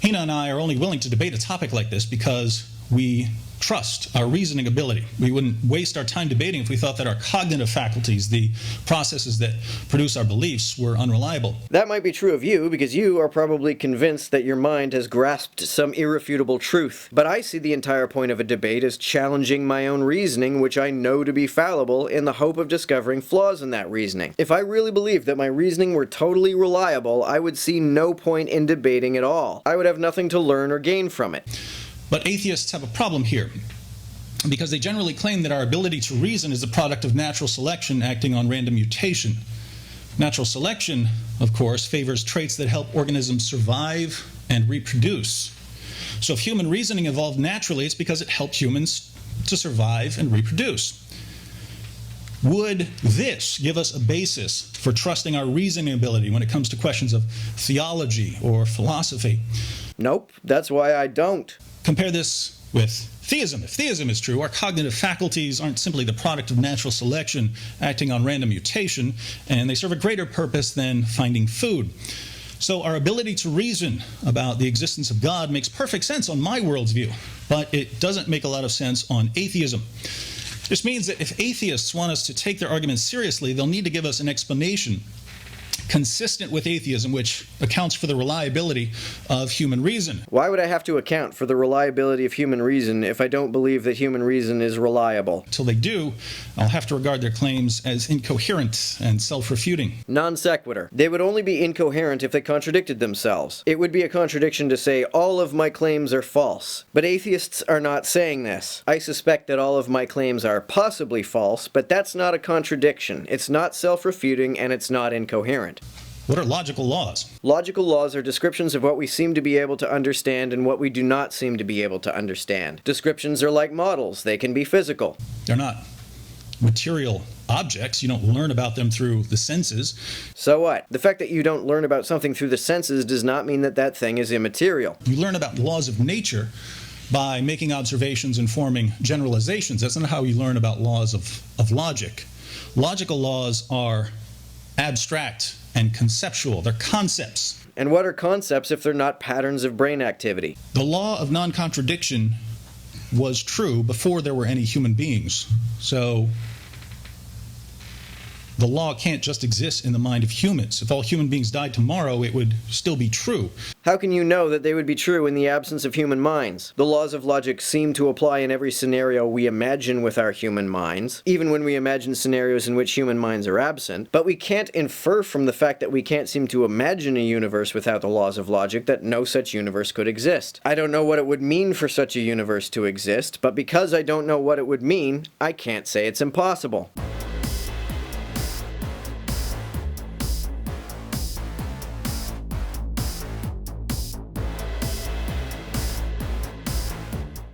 Tina and I are only willing to debate a topic like this because we trust our reasoning ability. We wouldn't waste our time debating if we thought that our cognitive faculties, the processes that produce our beliefs, were unreliable. That might be true of you, because you are probably convinced that your mind has grasped some irrefutable truth. But I see the entire point of a debate as challenging my own reasoning, which I know to be fallible, in the hope of discovering flaws in that reasoning. If I really believed that my reasoning were totally reliable, I would see no point in debating at all. I would have nothing to learn or gain from it. But atheists have a problem here, because they generally claim that our ability to reason is the product of natural selection acting on random mutation. Natural selection, of course, favors traits that help organisms survive and reproduce. So if human reasoning evolved naturally, it's because it helped humans to survive and reproduce. Would this give us a basis for trusting our reasoning ability when it comes to questions of theology or philosophy? Nope, that's why I don't. Compare this with theism. If theism is true, our cognitive faculties aren't simply the product of natural selection acting on random mutation, and they serve a greater purpose than finding food. So our ability to reason about the existence of God makes perfect sense on my world's view, but it doesn't make a lot of sense on atheism. This means that if atheists want us to take their arguments seriously, they'll need to give us an explanation consistent with atheism, which accounts for the reliability of human reason. Why would I have to account for the reliability of human reason if I don't believe that human reason is reliable? Until they do, I'll have to regard their claims as incoherent and self-refuting. Non sequitur. They would only be incoherent if they contradicted themselves. It would be a contradiction to say, all of my claims are false. But atheists are not saying this. I suspect that all of my claims are possibly false, but that's not a contradiction. It's not self-refuting, and it's not incoherent. What are logical laws? Logical laws are descriptions of what we seem to be able to understand and what we do not seem to be able to understand. Descriptions are like models. They can be physical. They're not material objects. You don't learn about them through the senses. So what? The fact that you don't learn about something through the senses does not mean that that thing is immaterial. You learn about the laws of nature by making observations and forming generalizations. That's not how you learn about laws of logic. Logical laws are abstract and conceptual. They're concepts. And what are concepts if they're not patterns of brain activity? The law of non-contradiction was true before there were any human beings. So the law can't just exist in the mind of humans. If all human beings died tomorrow, it would still be true. How can you know that they would be true in the absence of human minds? The laws of logic seem to apply in every scenario we imagine with our human minds, even when we imagine scenarios in which human minds are absent. But we can't infer from the fact that we can't seem to imagine a universe without the laws of logic that no such universe could exist. I don't know what it would mean for such a universe to exist, but because I don't know what it would mean, I can't say it's impossible.